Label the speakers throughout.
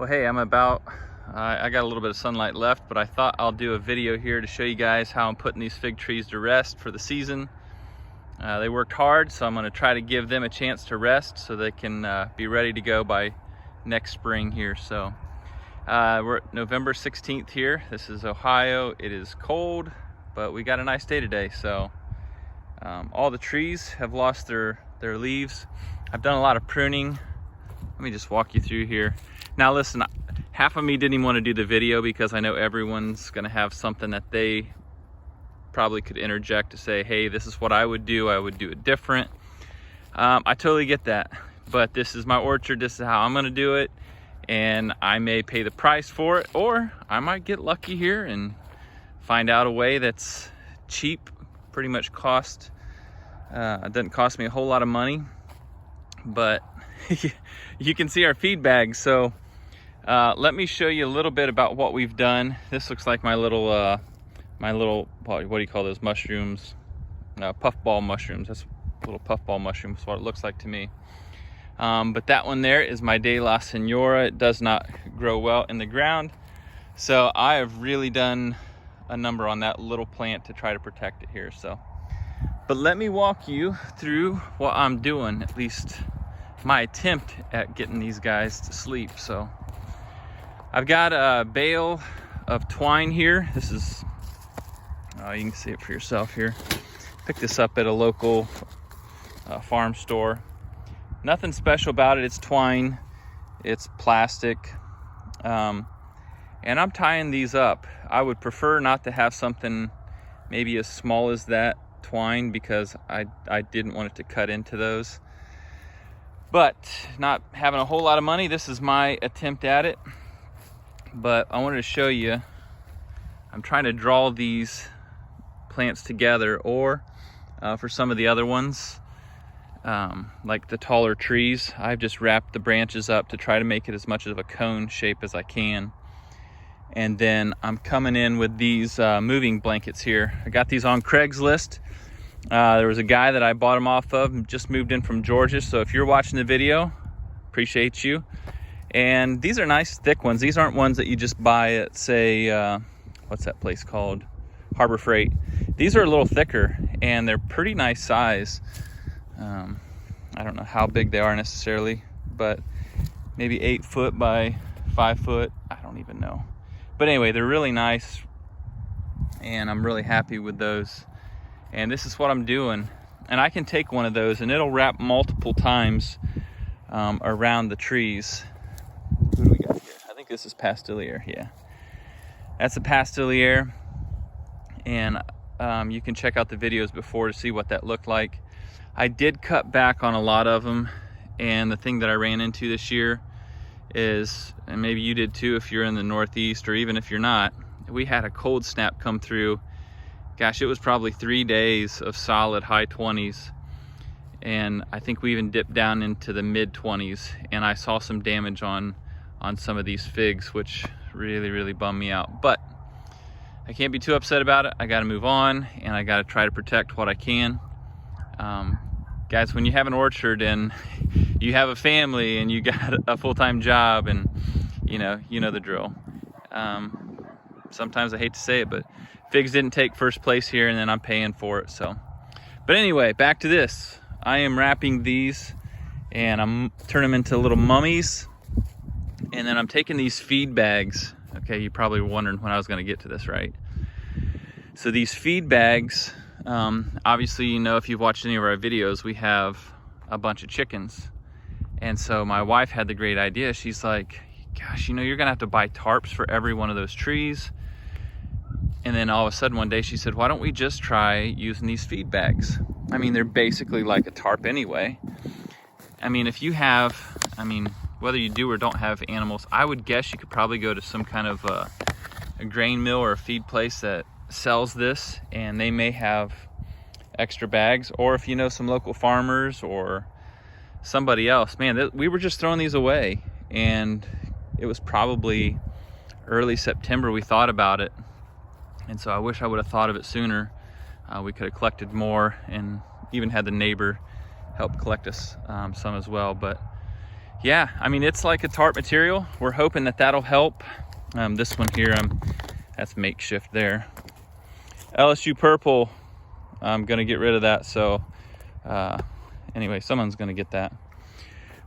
Speaker 1: Well, hey, I got a little bit of sunlight left, but I thought I'll do a video here to show you guys how I'm putting these fig trees to rest for the season. They worked hard, so I'm going to try to give them a chance to rest so they can be ready to go by next spring here. So we're at November 16th here. This is Ohio. It is cold, but we got a nice day today. So all the trees have lost their leaves. I've done a lot of pruning. Let me just walk you through here. Now listen, half of me didn't even want to do the video because I know everyone's going to have something that they probably could interject to say, hey, this is what I would do it different. I totally get that, but this is my orchard, this is how I'm going to do it, and I may pay the price for it, or I might get lucky here and find out a way that's cheap, pretty much it doesn't cost me a whole lot of money, but you can see our feed bags. So let me show you a little bit about what we've done. This looks like my little what do you call those mushrooms? Puffball mushrooms. That's little puffball mushrooms, what it looks like to me. But that one there is my De La Senora. It does not grow well in the ground, so I have really done a number on that little plant to try to protect it here. So, but let me walk you through what I'm doing, at least my attempt at getting these guys to sleep. So I've got a bale of twine here. This is, you can see it for yourself here. Picked this up at a local farm store. Nothing special about it. It's twine, it's plastic, and I'm tying these up. I would prefer not to have something maybe as small as that twine because I didn't want it to cut into those. But not having a whole lot of money, this is my attempt at it. But I wanted to show you, I'm trying to draw these plants together, or for some of the other ones, like the taller trees, I've just wrapped the branches up to try to make it as much of a cone shape as I can. And then I'm coming in with these moving blankets here. I got these on Craigslist. There was a guy that I bought them off of, just moved in from Georgia. So if you're watching the video, appreciate you. And these are nice thick ones. These aren't ones that you just buy at, say, what's that place called? Harbor Freight. These are a little thicker and they're pretty nice size. I don't know how big they are necessarily, but maybe 8 foot by 5 foot. I don't even know. But anyway, they're really nice and I'm really happy with those. And this is what I'm doing. And I can take one of those and it'll wrap multiple times around the trees. Who do we got here? I think this is Pastilier, yeah. That's a Pastilier. And you can check out the videos before to see what that looked like. I did cut back on a lot of them. And the thing that I ran into this year is, and maybe you did too if you're in the Northeast, or even if you're not, we had a cold snap come through. Gosh, it was probably 3 days of solid high 20s. And I think we even dipped down into the mid 20s. And I saw some damage on some of these figs, which really bummed me out. But I can't be too upset about it. I got to move on, and I got to try to protect what I can. Guys, when you have an orchard and you have a family and you got a full-time job, and you know the drill. Sometimes I hate to say it, but figs didn't take first place here, and then I'm paying for it. So, but anyway, back to this. I am wrapping these, and I'm turning them into little mummies, and then I'm taking these feed bags. Okay, you're probably wondering when I was going to get to this, right? So these feed bags, obviously, you know, if you've watched any of our videos, we have a bunch of chickens. And so my wife had the great idea. She's like, gosh, you know, you're going to have to buy tarps for every one of those trees. And then all of a sudden one day she said, why don't we just try using these feed bags? I mean, they're basically like a tarp anyway. I mean, if you have, whether you do or don't have animals, I would guess you could probably go to some kind of a grain mill or a feed place that sells this, and they may have extra bags. Or if you know some local farmers or somebody else, man, we were just throwing these away. And it was probably early September we thought about it. And so I wish I would have thought of it sooner. We could have collected more and even had the neighbor help collect us some as well. But yeah, I mean, it's like a tarp material. We're hoping that that'll help. This one here, that's makeshift there. LSU purple, I'm gonna get rid of that. So anyway, someone's gonna get that.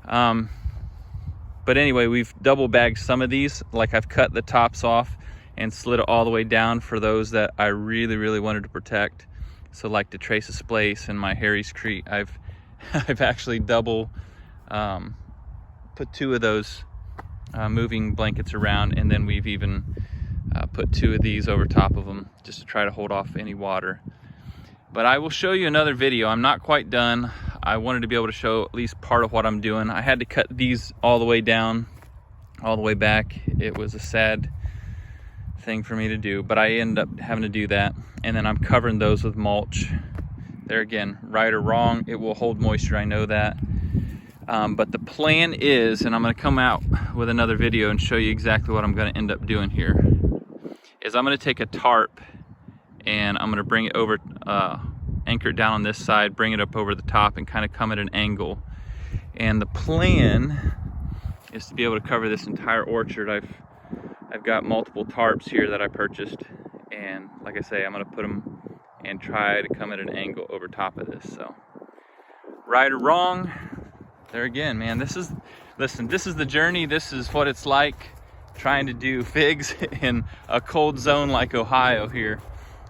Speaker 1: But anyway, we've double bagged some of these. Like, I've cut the tops off and slid it all the way down for those that I really wanted to protect. So like the Traces Place and my Harry's Creek, I've actually double put 2 of those moving blankets around, and then we've even put 2 of these over top of them just to try to hold off any water. But I will show you another video. I'm not quite done. I wanted to be able to show at least part of what I'm doing. I had to cut these all the way down, all the way back. It was a sad thing for me to do, but I ended up having to do that. And then I'm covering those with mulch. There again, right or wrong, it will hold moisture, I know that. But the plan is, and I'm gonna come out with another video and show you exactly what I'm gonna end up doing here, is I'm gonna take a tarp and I'm gonna bring it over, anchor it down on this side, bring it up over the top and kind of come at an angle. And the plan is to be able to cover this entire orchard. I've got multiple tarps here that I purchased, and like I say, I'm gonna put them and try to come at an angle over top of this. So right or wrong, there again, man, listen, this is the journey. This is what it's like trying to do figs in a cold zone like Ohio here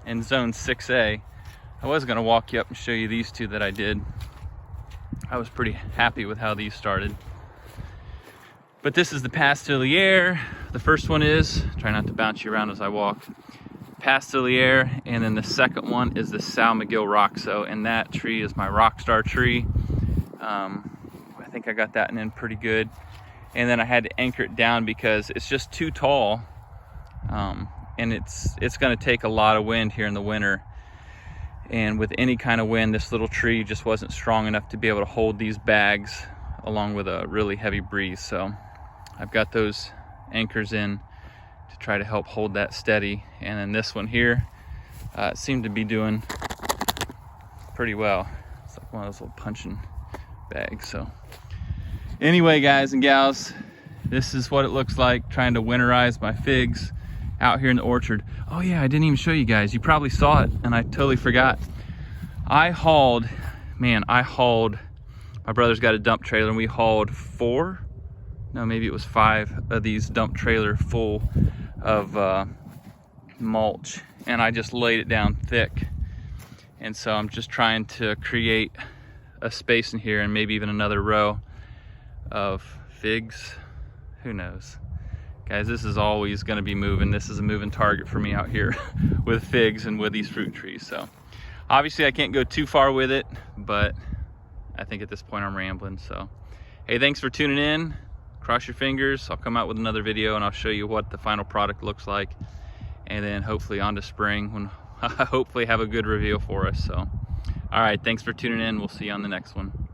Speaker 1: in zone 6A. I was gonna walk you up and show you these 2 that I did. I was pretty happy with how these started. But this is the Pastilier. The first one is, try not to bounce you around as I walk, Pastilier, and then the second one is the Sal McGill Roxo, and that tree is my Rockstar tree. I think I got that in pretty good. And then I had to anchor it down because it's just too tall, and it's gonna take a lot of wind here in the winter. And with any kind of wind, this little tree just wasn't strong enough to be able to hold these bags along with a really heavy breeze. So I've got those anchors in to try to help hold that steady. And then this one here seemed to be doing pretty well. It's like one of those little punching bags. So anyway, guys and gals, this is what it looks like trying to winterize my figs out here in the orchard. Oh yeah, I didn't even show you guys. You probably saw it and I totally forgot. I hauled, my brother's got a dump trailer, and we hauled 4, no, maybe it was 5 of these dump trailer full of mulch, and I just laid it down thick. And so I'm just trying to create a space in here and maybe even another row of figs. Who knows? Guys, this is always gonna be moving. This is a moving target for me out here with figs and with these fruit trees. So obviously I can't go too far with it, but I think at this point I'm rambling. So hey, thanks for tuning in. Cross your fingers. I'll come out with another video and I'll show you what the final product looks like. And then hopefully on to spring when I hopefully have a good reveal for us. So all right, thanks for tuning in. We'll see you on the next one.